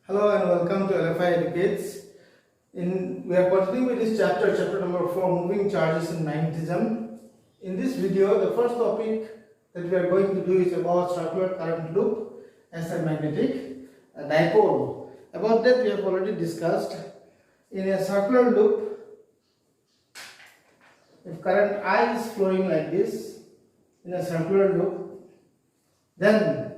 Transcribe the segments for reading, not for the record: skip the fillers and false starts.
Hello and welcome to LFI Educates. We are continuing with this chapter number 4, moving charges in magnetism. In this video, the first topic that we are going to do is about circular current loop as a magnetic dipole. About that we have already discussed. In a circular loop, if current I is flowing like this in a circular loop, then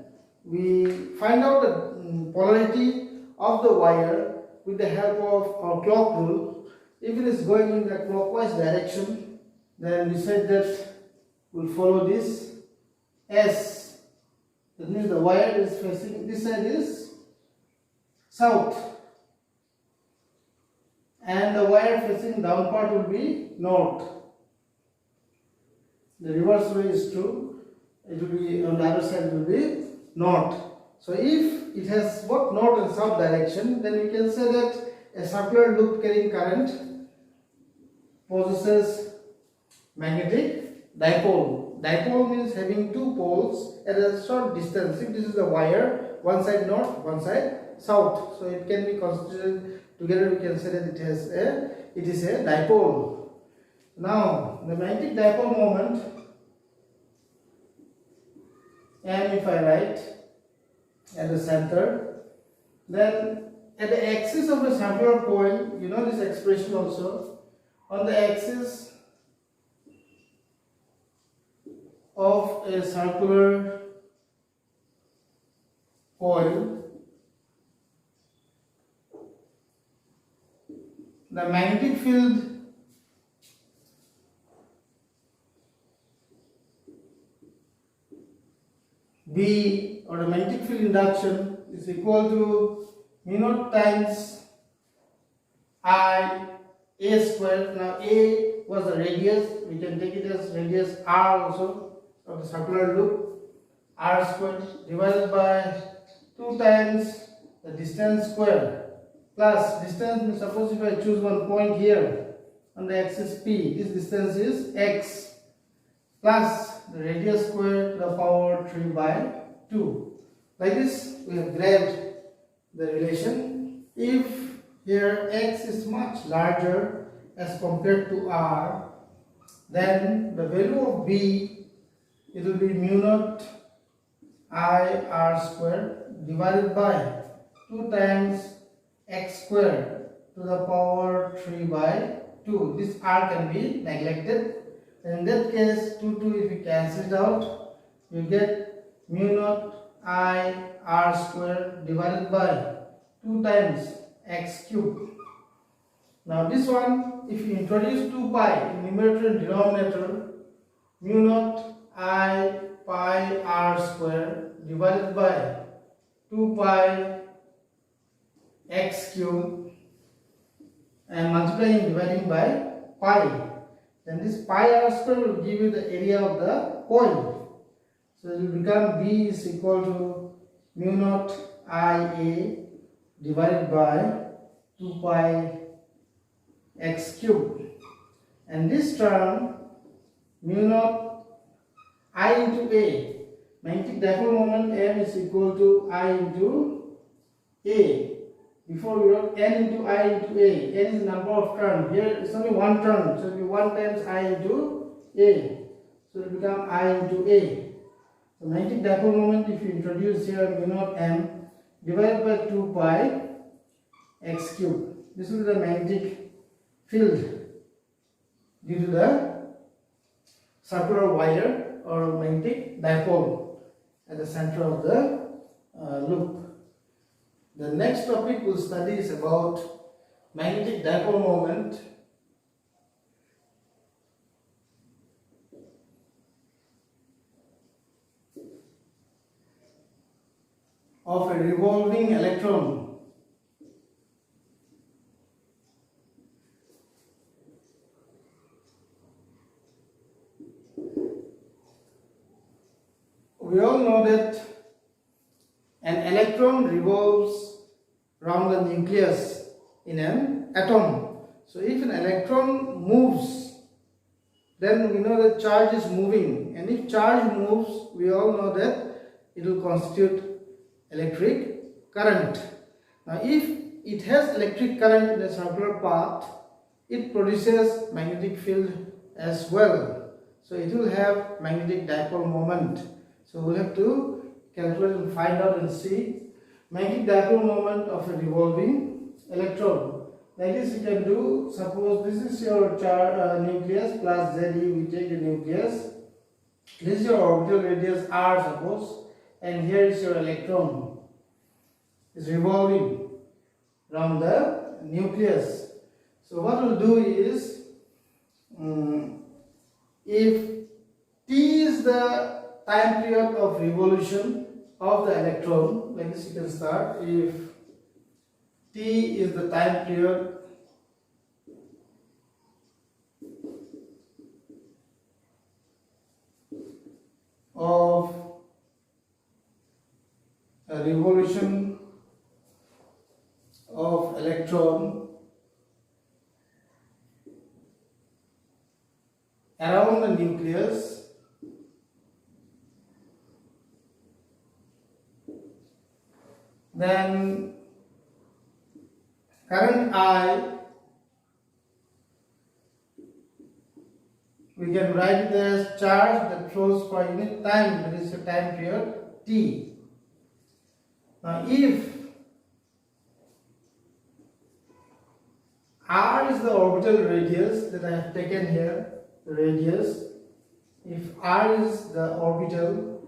we find out the polarity of the wire with the help of our clock rule. If it is going in the clockwise direction, then we said that we'll follow this S. That means the wire is facing, this side is south, and the wire facing down part will be north. The reverse way is true. It will be on the other side will be north. So if it has both north and south direction, then we can say that a circular loop carrying current possesses magnetic dipole. Dipole means having two poles at a short distance. If this is a wire, one side north, one side south, so it can be considered together. We can say that it is a dipole. Now the magnetic dipole moment, and if I write at the center, then at the axis of the circular coil, you know this expression also, on the axis of a circular coil, the magnetic field B, or the magnetic field induction, is equal to mu naught times I A square. Now A was the radius, we can take it as radius R also of the circular loop, R square divided by 2 times the distance square, plus distance, suppose if I choose one point here on the axis P, this distance is X, plus the radius square to the power 3 by 2. Like this we have grabbed the relation. If here X is much larger as compared to R, then the value of B, it will be mu naught I R square divided by 2 times X square to the power 3 by 2. This R can be neglected. In that case, 2 if we cancel it out, you get mu naught I R square divided by 2 times X cube. Now this one, if you introduce 2 pi in numerator and denominator, mu naught I pi R square divided by 2 pi X cube, and multiplying and dividing by pi, then this pi R square will give you the area of the coil. So it will become B is equal to mu naught IA divided by 2 pi X cube. And this term, mu naught I into A, magnetic dipole moment M is equal to I into A. Before we wrote N into I into A. N is the number of turns. Here it's only one turn, so it will be 1 times I into A. So it will become I into A. So magnetic dipole moment, if you introduce here mu naught M divided by 2 pi X cube. This will be the magnetic field due to the circular wire or magnetic dipole at the center of the loop. The next topic we'll study is about magnetic dipole moment of a revolving electron. We all know that an electron revolves around the nucleus in an atom. So if an electron moves, then we know that charge is moving, and if charge moves, we all know that it will constitute electric current. Now if it has electric current in a circular path, it produces magnetic field as well. So it will have magnetic dipole moment. So we'll have to calculate and find out and see magnetic dipole moment of a revolving electron. Like this you can do. Suppose this is your nucleus plus Ze, we take the nucleus. This is your orbital radius r, suppose, and here is your electron. It's revolving around the nucleus. So what we'll do is, if t is the time period of revolution of the electron, like this you can start. If t is the time period of a revolution of electron around the nucleus, then current I, we can write it as charge that flows per unit time, that is the time period t. Now if r is the orbital radius that I have taken here, the radius, if r is the orbital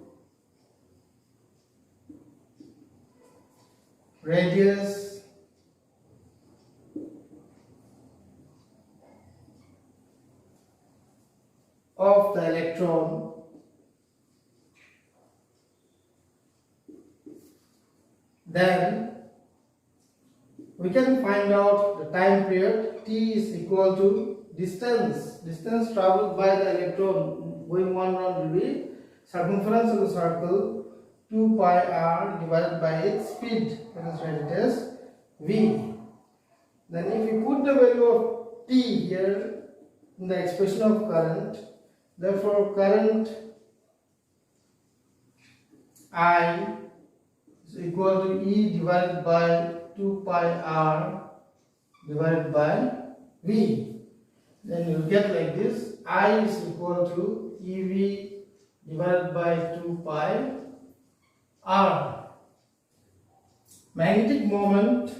radius of the electron, then we can find out the time period. T is equal to distance traveled by the electron going one round will be circumference of the circle 2 pi r divided by its speed, that is written as v. Then if you put the value of t here in the expression of current, therefore current I is equal to E divided by 2 pi r divided by v. Then you will get like this: I is equal to EV divided by 2 pi r. Magnetic moment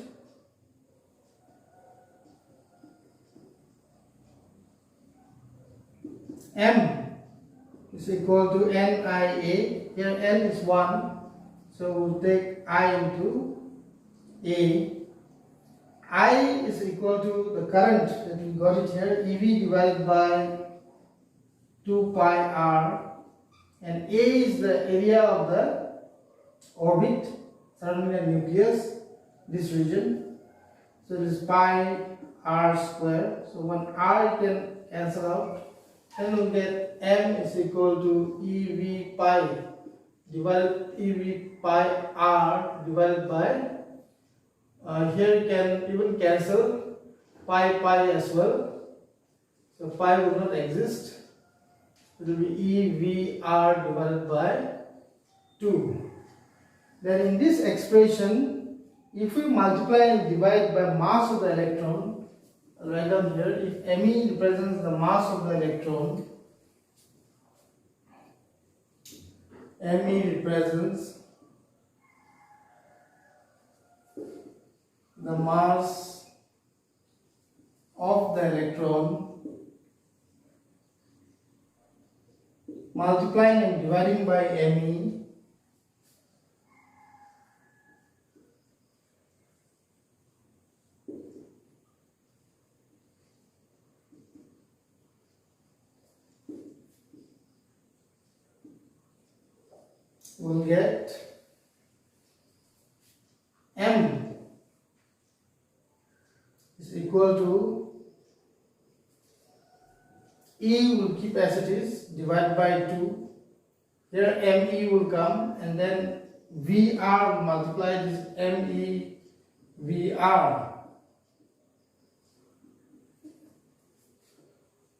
M is equal to NIA. Here N is 1, so we'll take I into A. I is equal to the current that we got it here, EV divided by 2 pi r, and A is the area of the orbit surrounding the nucleus, this region. So it is pi r square. So when r can cancel out, then we'll get M is equal to EV pi r divided by, here you can even cancel pi as well. So pi will not exist. It will be EVR divided by 2. Then in this expression, if we multiply and divide by mass of the electron, I'll write down here, if Me represents the mass of the electron, Me represents the mass of the electron, multiplying and dividing by Me, we'll get M is equal to E will keep as it is, divide by 2. Here ME will come, and then VR will multiply this ME VR.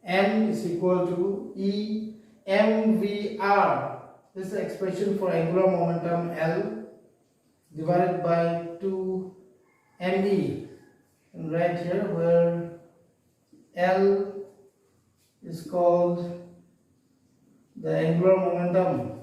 M is equal to E MVR. This is the expression for angular momentum L divided by 2 ME, and right here where L is called the angular momentum.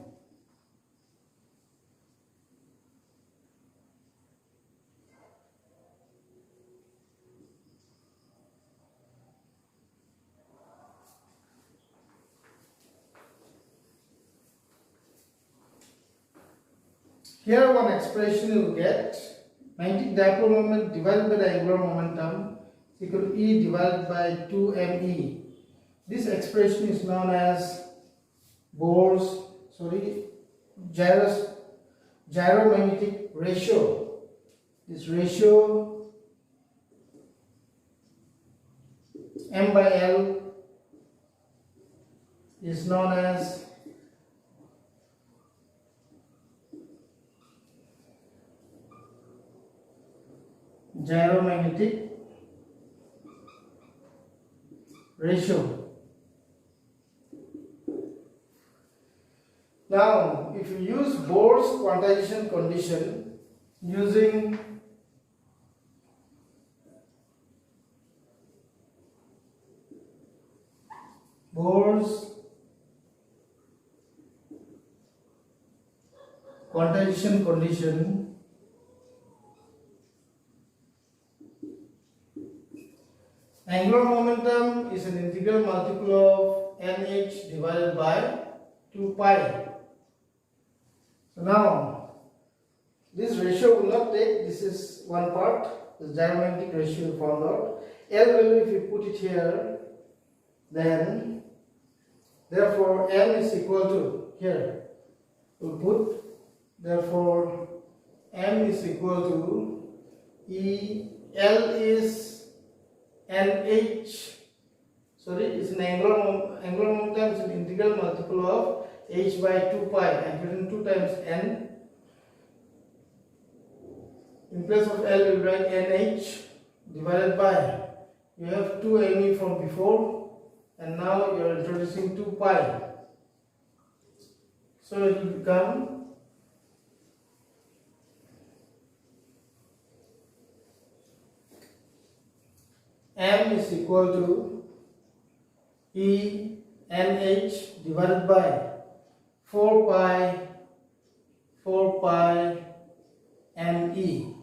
Here one expression you get, magnetic dipole moment divided by the angular momentum is equal to E divided by 2me. This expression is known as gyromagnetic ratio. This ratio M by L is known as gyromagnetic ratio. Now, if you use Bohr's quantization condition using Bohr's quantization condition, angular momentum is an integral multiple of nh divided by 2 pi. So now, this ratio will not take, this is one part, the gyromagnetic ratio we found out. L value, if you put it here, then therefore M is equal to, here, we'll put, therefore M is equal to E, L is NH, it's an angular momentum, is an integral multiple of h by 2 pi, and written 2 times n. In place of L, we write NH divided by, you have 2me from before, and now you are introducing 2 pi. So it will become M is equal to E NH divided by 4 pi ME.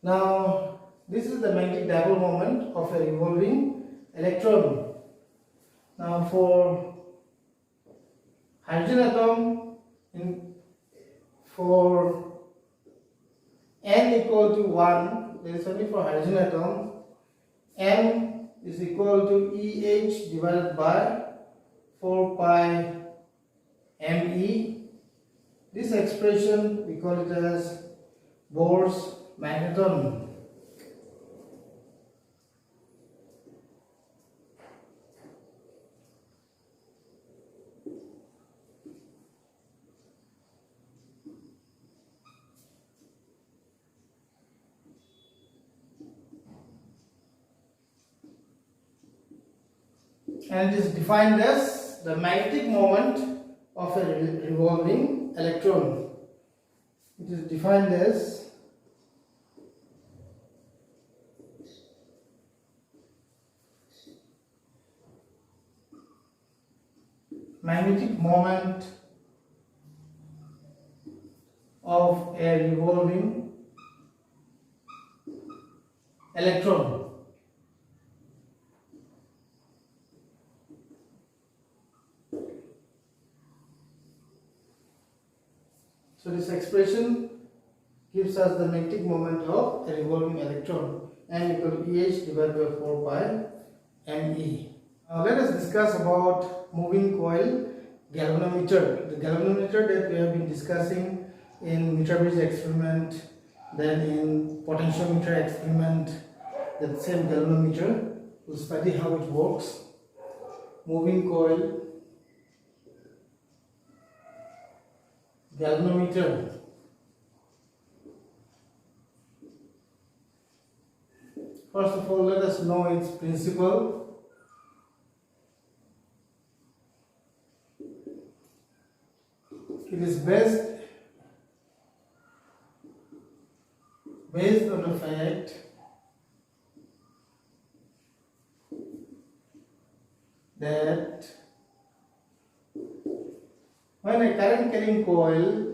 Now, this is the magnetic dipole moment of a revolving electron. Now, for hydrogen atom, for n equal to 1, there is only for hydrogen atom, M is equal to EH divided by 4 pi ME. This expression we call it as Bohr's magnetism. And it is defined as the magnetic moment of a revolving electron. It is defined as magnetic moment of a revolving electron. So this expression gives us the magnetic moment of a revolving electron, M equal to EH divided by 4 pi ME. Now let us discuss about moving coil galvanometer. The galvanometer that we have been discussing in meter bridge experiment, then in potentiometer experiment, that same galvanometer. We'll study how it works. Moving coil galvanometer. First of all, let us know its principle. It is based fact that when a current carrying coil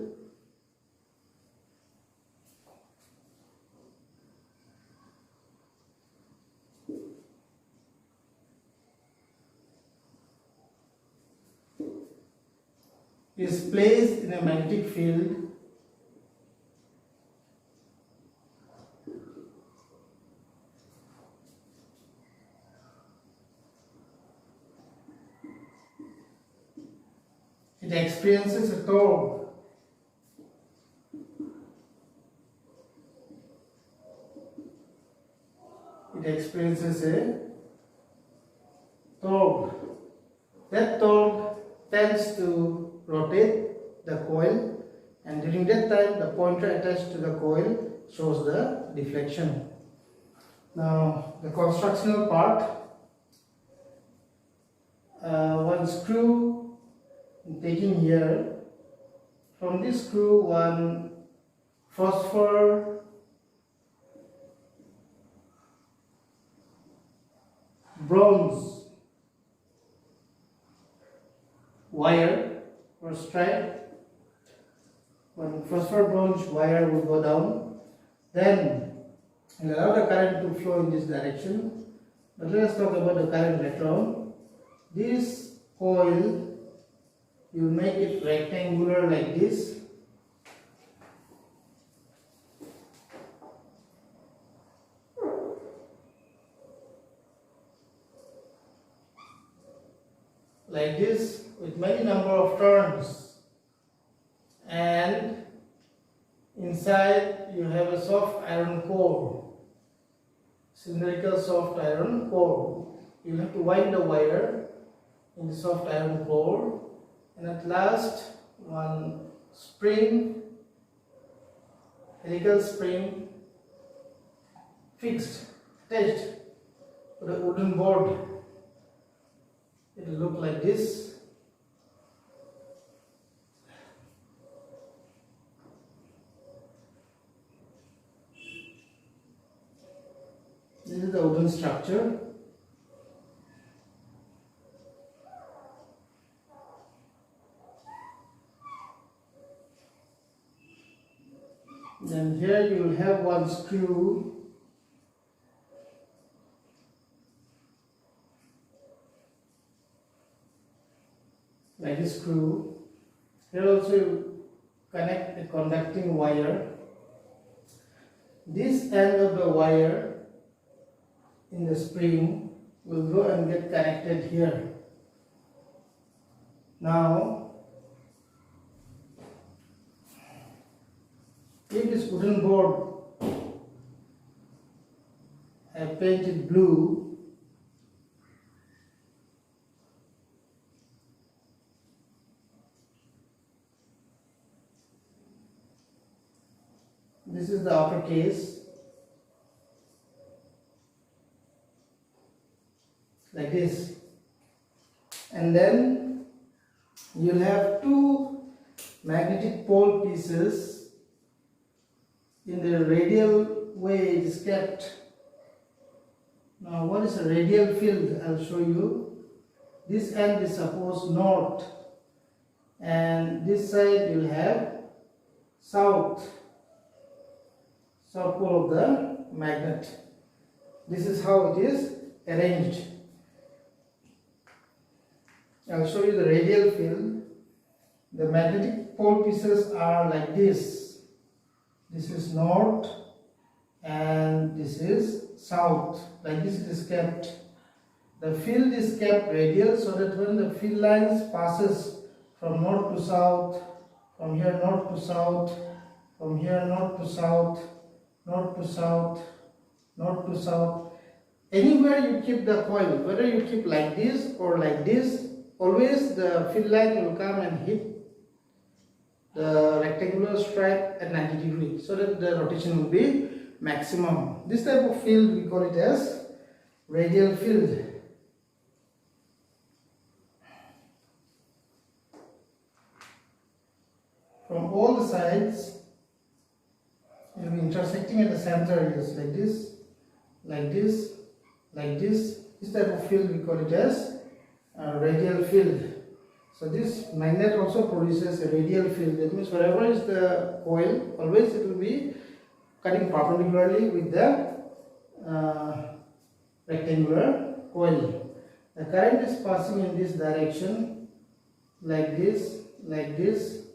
is placed in a magnetic field, it experiences a torque. It experiences a torque. That torque tends to rotate the coil, and during that time the pointer attached to the coil shows the deflection. Now the constructional part, one screw taking here, from this screw one phosphor bronze wire or strap, one phosphor bronze wire will go down, then we'll allow the current to flow in this direction. But let us talk about the current later on. This coil, you make it rectangular like this, with many number of turns, and inside you have a soft iron core, cylindrical soft iron core. You have to wind the wire in the soft iron core, and at last one spring, helical spring fixed, attached to the wooden board. It will look like this. This is the wooden structure. Then here you will have one screw like this screw. Here also you connect a conducting wire. This end of the wire in the spring will go and get connected here. Now, if this wooden board I painted blue, this is the outer case, like this, and then you'll have two magnetic pole pieces. In the radial way it is kept. Now what is a radial field? I'll show you. This end is suppose north, and this side you'll have south pole of the magnet. This is how it is arranged. I'll show you the radial field. The magnetic pole pieces are like this. This is north and this is south. Like this it is kept. The field is kept radial so that when the field lines passes from north to south, from here north to south, from here north to south, north to south, north to south, anywhere you keep the coil, whether you keep like this or like this, always the field line will come and hit the rectangular stripe at 90 degrees so that the rotation will be maximum. This type of field we call it as radial field. From all the sides it will be intersecting acting at the center is like this, like this, like this. This type of field we call it as radial field. So this magnet also produces a radial field. That means wherever is the coil, always it will be cutting perpendicularly with the rectangular coil. The current is passing in this direction, like this, like this,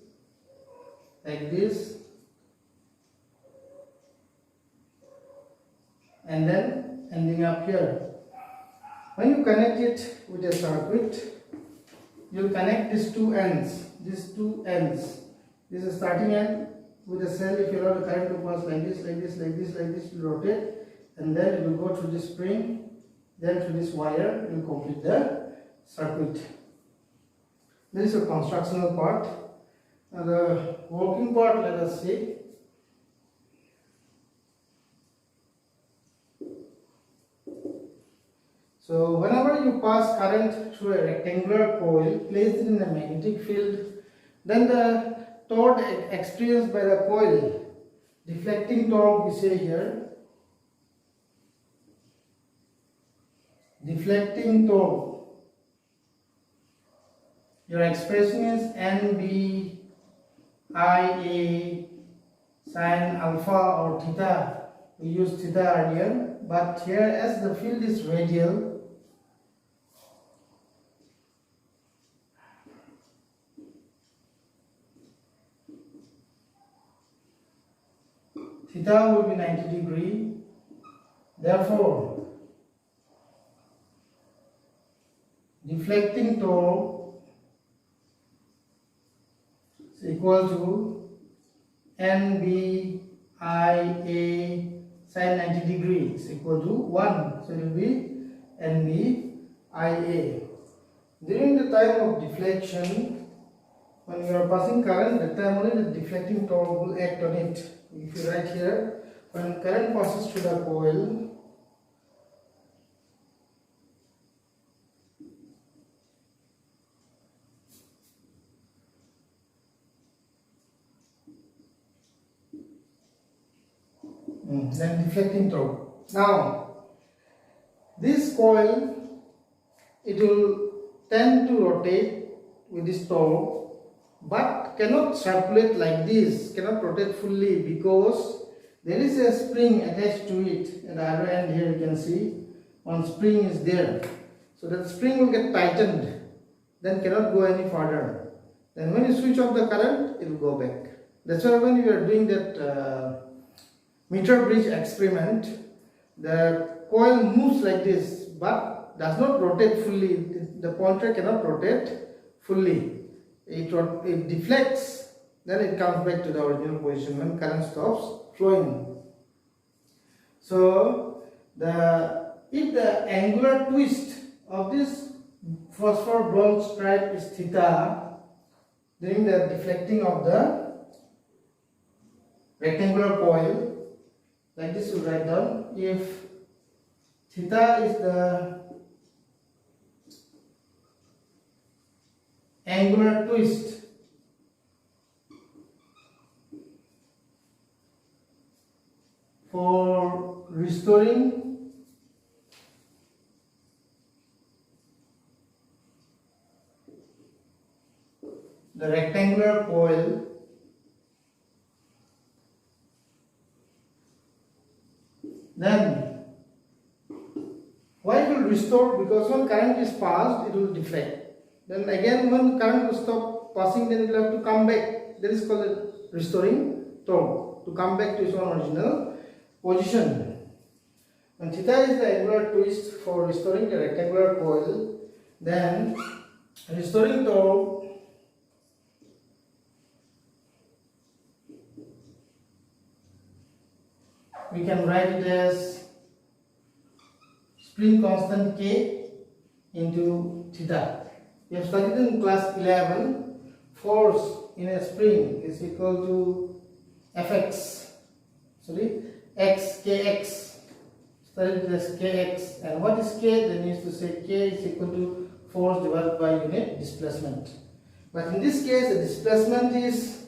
like this, and then ending up here. When you connect it with a circuit, you will connect these two ends. These two ends. This is starting end with a cell. If you allow the current to pass like this, like this, like this, like this, it will rotate, and then it will go through this spring, then through this wire, it will complete the circuit. This is a constructional part. Now the working part, let us see. So whenever you pass current through a rectangular coil, place it in a magnetic field, then the torque experienced by the coil, deflecting torque we say here, deflecting torque, your expression is NB IA sin alpha or theta. We used theta earlier, but here as the field is radial, theta will be 90 degree. Therefore, deflecting torque is equal to NBIA sin 90 degree is equal to 1. So it will be NBIA. During the time of deflection, when you are passing current, that time only the deflecting torque will act on it. If you write here, when current passes through the coil, then deflecting torque. Now, this coil, it will tend to rotate with this torque, but cannot circulate like this, cannot rotate fully, because there is a spring attached to it. At the other end here you can see one spring is there. So that spring will get tightened, then cannot go any further. Then when you switch off the current, it will go back. That's why when you are doing that meter bridge experiment, the coil moves like this but does not rotate fully. The pointer cannot rotate fully. It deflects, then it comes back to the original position when current stops flowing. So if the angular twist of this phosphor bronze stripe is theta during the deflecting of the rectangular coil, like this you write down, if theta is the angular twist for restoring the rectangular coil, then why it will restore? Because when current is passed, it will deflect. Then again when current will stop passing, then it will have to come back. That is called restoring torque, to come back to its own original position. When theta is the angular twist for restoring the rectangular coil, then restoring torque we can write it as spring constant K into theta. We have studied in class 11, force in a spring is equal to Fx, x kx, studied as kx. And what is k? Then you used to say k is equal to force divided by unit displacement. But in this case, the displacement is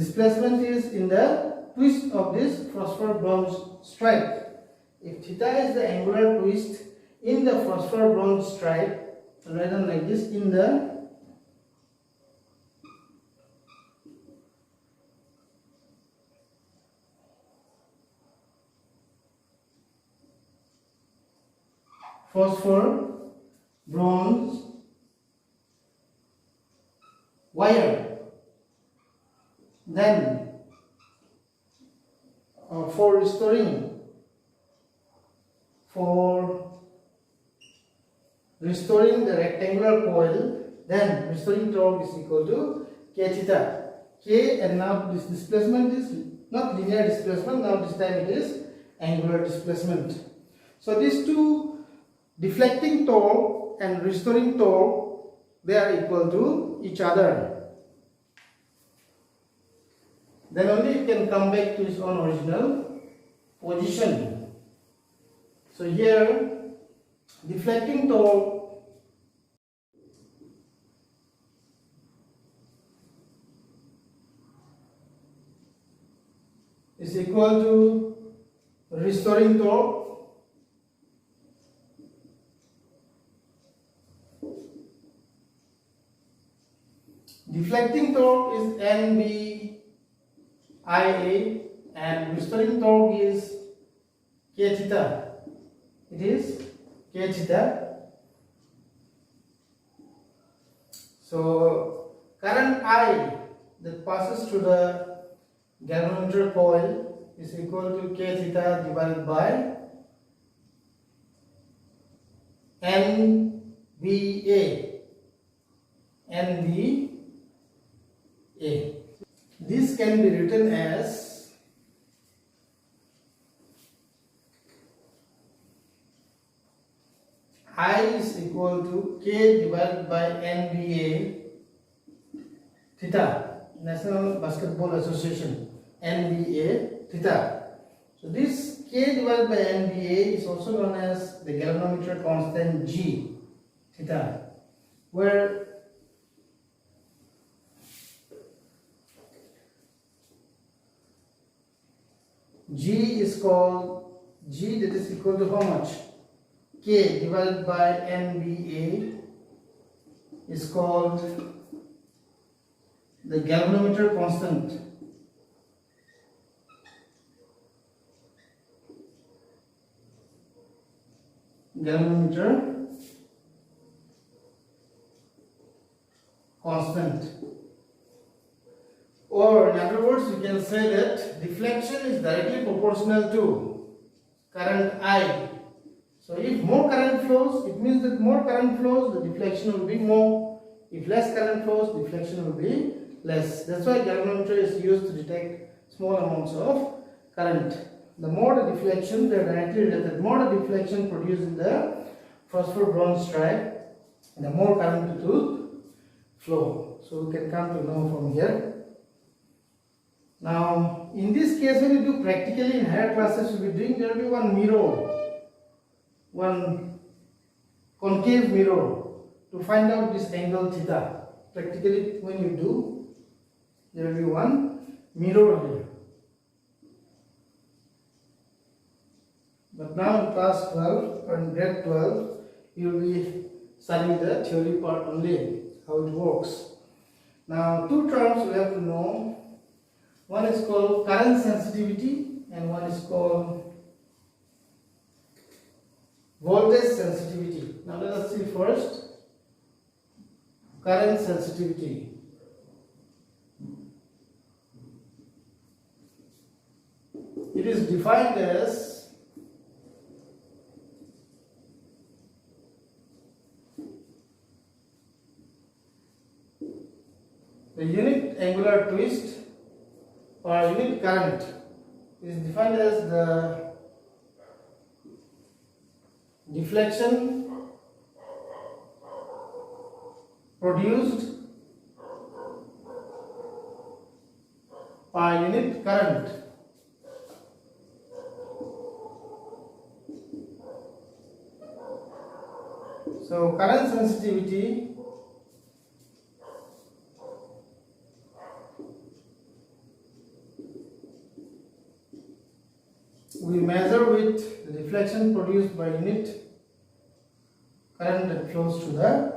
displacement is in the twist of this phosphor bronze stripe. If theta is the angular twist in the phosphor bronze stripe, write down like this, in the phosphor bronze wire, then for restoring the rectangular coil, then restoring torque is equal to k theta. K, and now this displacement is not linear displacement, now this time it is angular displacement. So these two, deflecting torque and restoring torque, they are equal to each other. Then only it can come back to its own original position. So here, deflecting torque is equal to restoring torque. Deflecting torque is NBIA and restoring torque is K theta. It is K theta. So current I that passes through the galvanometer coil is equal to K theta divided by NBA. This can be written as I is equal to K divided by NBA theta, National Basketball Association, NBA theta. So this K divided by NBA is also known as the galvanometer constant G theta, where G is called G, that is equal to how much? K divided by NBA is called the galvanometer constant. Galvanometer constant. Or in other words, you can say that deflection is directly proportional to current I. So if more current flows, it means that more current flows, the deflection will be more. If less current flows, deflection will be less. That's why galvanometer is used to detect small amounts of current. The more the deflection, they are directly related. The more the deflection produced in the phosphor bronze stripe, the more current it will flow. So we can come to know from here. Now, in this case, when you do practically in higher classes, you'll be doing, there will be one mirror, one concave mirror to find out this angle theta. Practically, when you do, there will be one mirror here. But now in class 12 or in grade 12, you will be studying the theory part only, how it works. Now, two terms we have to know. One is called current sensitivity and one is called voltage sensitivity. Now let us see first current sensitivity. It is defined as the unit angular twist or unit current is defined as the deflection produced per unit current. So current sensitivity deflection produced by unit current that flows through the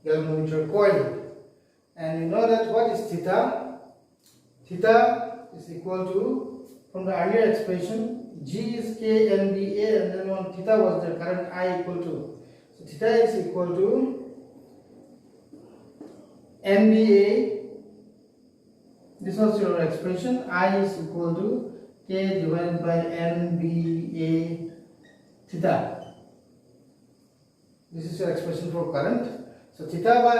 galvanometer coil. And you know that what is theta? Theta is equal to, from the earlier expression, G is K NBA, and then one theta was the current I equal to. So theta is equal to NBA. This was your expression. I is equal to K divided by NBA theta. This is your expression for current. So theta by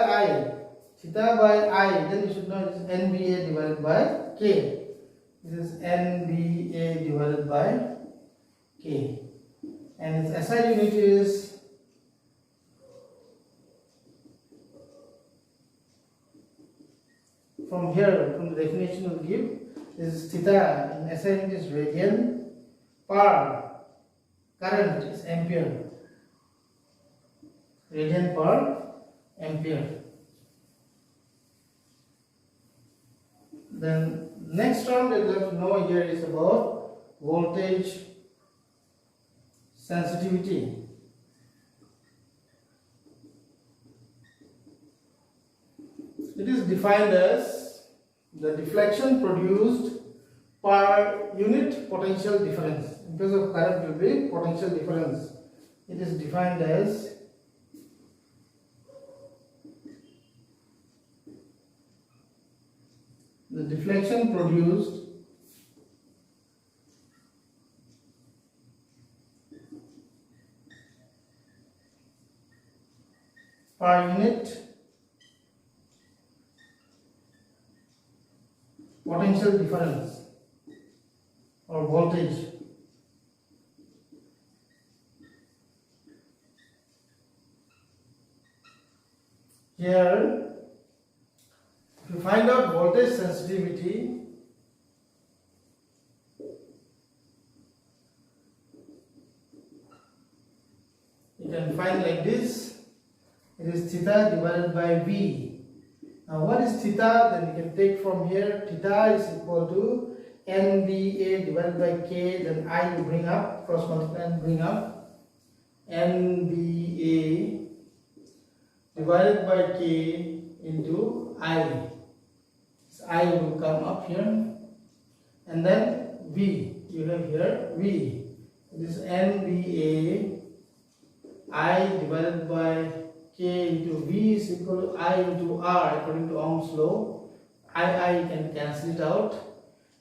I, then you should know it is NBA divided by K. This is NBA divided by K. And its SI unit is from here, from the definition we give, this is theta, and SI unit is radian per current is ampere. Radian per ampere. Then next term that we have to know here is about voltage sensitivity. It is defined as the deflection produced per unit potential difference. In case of current, will be potential difference. It is defined as the deflection produced per unit potential difference or voltage. Here, to find out voltage sensitivity, you can find like this. It is theta divided by V. Now what is theta? Then you can take from here, theta is equal to NBA divided by K, then I you bring up, cross multiply and bring up, NBA divided by K into I. I will come up here, and then V, you have here V. This NBA I divided by K into V is equal to I into R according to Ohm's law. I can cancel it out.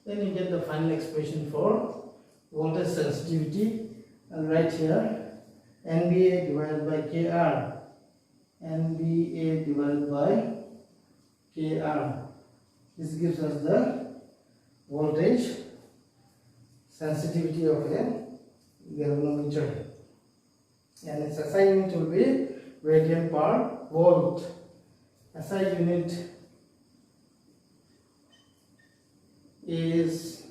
Then you get the final expression for voltage sensitivity. And right here, NBA divided by KR. NBA divided by KR. This gives us the voltage sensitivity of a galvanometer. And its SI unit will be radian per volt. SI unit is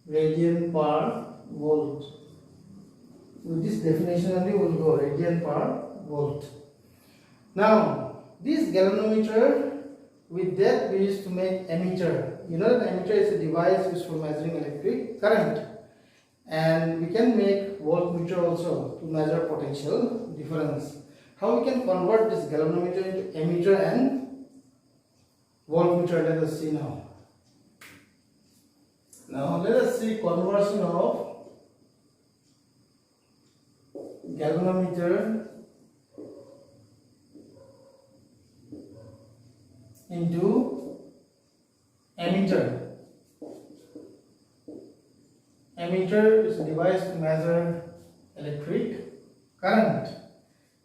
radian per volt. With this definition only we will go radian per volt. Now this galvanometer, with that we used to make ammeter. You know that ammeter is a device used for measuring electric current. And we can make voltmeter also to measure potential difference. How we can convert this galvanometer into ammeter and voltmeter? Let us see now. Now let us see conversion of galvanometer into ammeter. Ammeter is a device to measure electric current.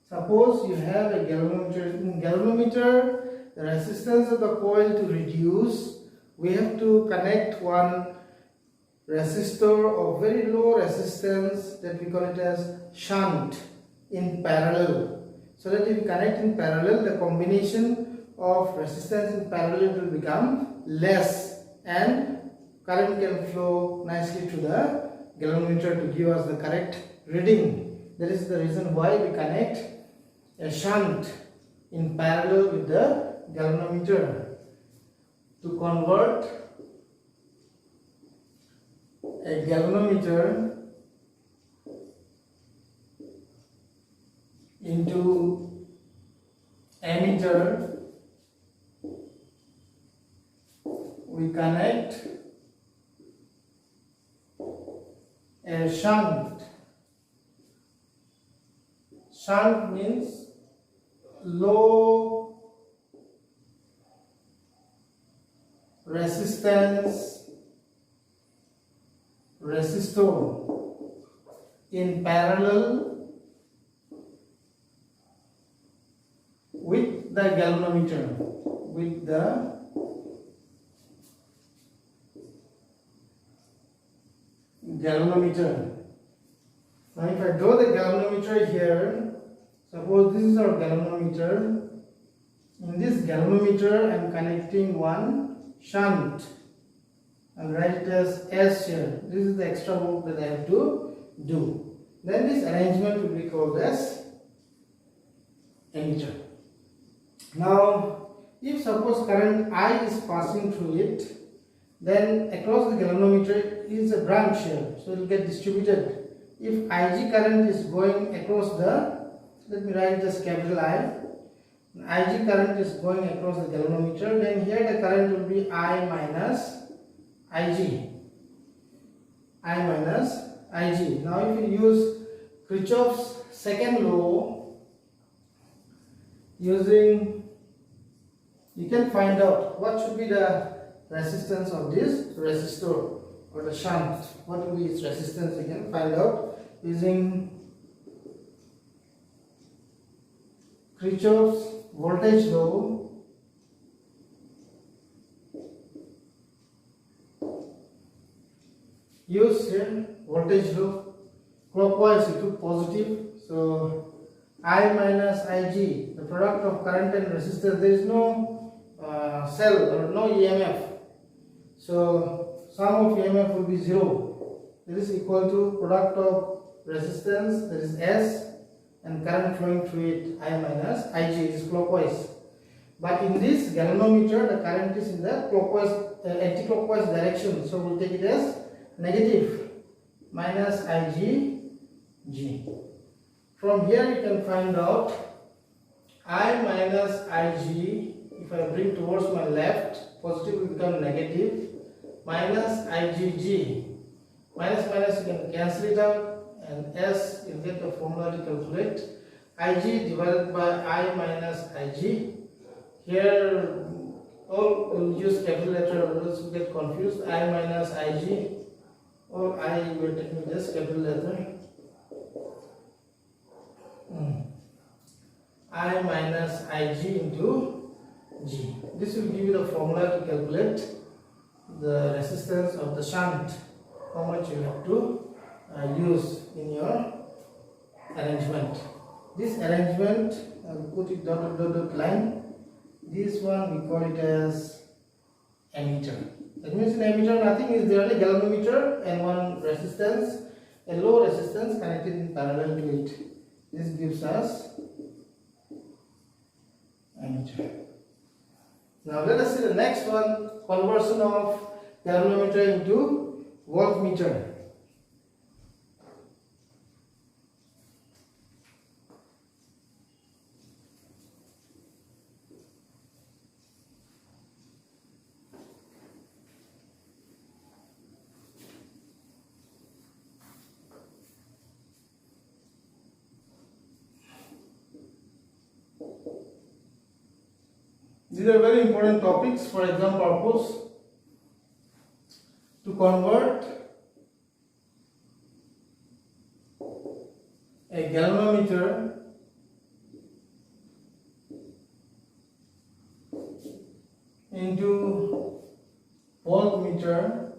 Suppose you have a galvanometer. In galvanometer, the resistance of the coil to reduce, we have to connect one resistor of very low resistance, that we call it as shunt, in parallel. So that if you connect in parallel, the combination of resistance in parallel will become less and current can flow nicely to the galvanometer to give us the correct reading. That is the reason why we connect a shunt in parallel with the galvanometer to convert a galvanometer into ammeter, we connect a shunt. Shunt means low resistance resistor in parallel with the galvanometer, with the galvanometer. Now if I draw the galvanometer here, suppose this is our galvanometer. In this galvanometer I am connecting one shunt and write it as S here. This is the extra work that I have to do. Then this arrangement will be called as ammeter. Now if suppose current I is passing through it, then across the galvanometer is a branch here, so it will get distributed. If Ig current is going across the, let me write it as capital I, Ig current is going across the galvanometer, then here the current will be I minus Ig. I minus Ig. Now if you use Kirchhoff's second law, using, you can find out what should be the resistance of this resistor or the shunt. What will be its resistance? You can find out using Kirchhoff's voltage law. Use here voltage law. Clockwise you took positive, so I minus Ig, the product of current and resistance. There is no cell or no EMF. So sum of EMF will be 0. This is equal to product of resistance, that is S, and current flowing through it, I minus Ig. It is clockwise. But in this galvanometer, the current is in the clockwise, anti-clockwise direction. So we'll take it as negative minus Ig G. From here you can find out I minus Ig. If I bring towards my left, positive will become negative, minus IgG. Minus minus you can cancel it out, and S, you get the formula to calculate. Ig divided by I minus Ig. Here all will use capital letter, others will get confused. I minus Ig, or I will take this capital letter. I minus Ig into G. This will give you the formula to calculate the resistance of the shunt, how much you have to use in your arrangement. This arrangement, I will put it dot line. This one we call it as ammeter. That means in ammeter nothing is there, only galvanometer and one resistance, a low resistance connected in parallel to it. This gives us ammeter. Now let us see the next one, conversion of galvanometer into voltmeter. These are very important topics for exam purpose. To convert a galvanometer into voltmeter,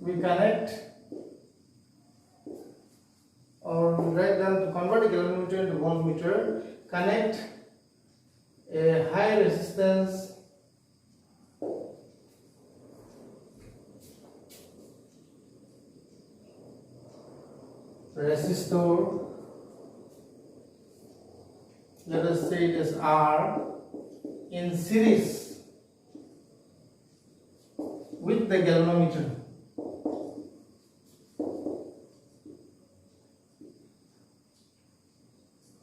we connect, or write down, to convert a galvanometer into voltmeter, connect a high resistance resistor, let us say it is R, in series with the galvanometer.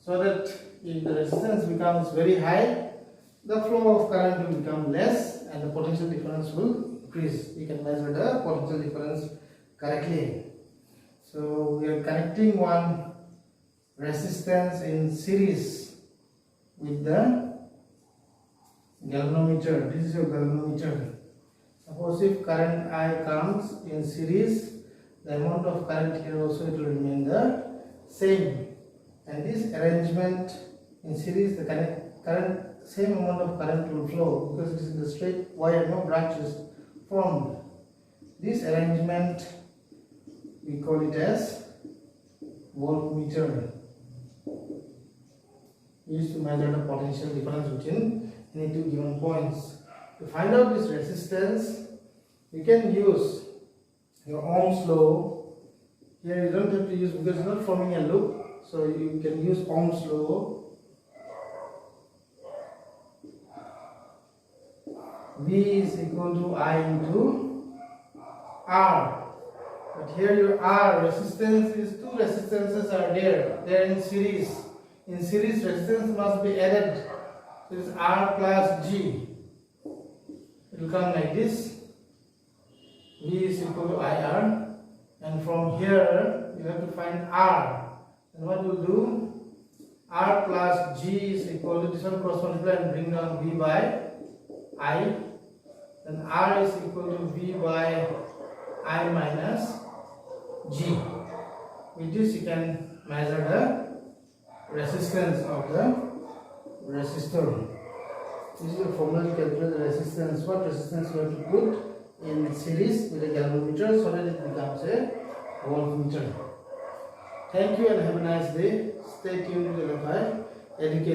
So that if the resistance becomes very high, the flow of current will become less and the potential difference will increase. We can measure the potential difference correctly. So we are connecting one resistance in series with the galvanometer. This is your galvanometer. Suppose if current I comes in series, the amount of current here also it will remain the same. And this arrangement in series, the current, same amount of current will flow because it is in the straight wire, no branches formed. This arrangement we call it as voltmeter. Used to measure the potential difference between any two given points. To find out this resistance, you can use your Ohm's law. Here you don't have to use because it's not forming a loop. So you can use Ohm's law. V is equal to I into R. But here your R resistance is two resistances are there. They are in series. In series resistance must be added. So it is R plus G. It will come like this. V is equal to IR. And from here you have to find R. And what we'll do, R plus G is equal to this one cross multiply and bring down V by I. Then R is equal to V by I minus G. With this you can measure the resistance of the resistor. This is the formula to calculate the resistance. What resistance you have to put in series with a galvanometer so that it becomes a voltmeter. Thank you and have a nice day. Stay tuned to LFI Educate.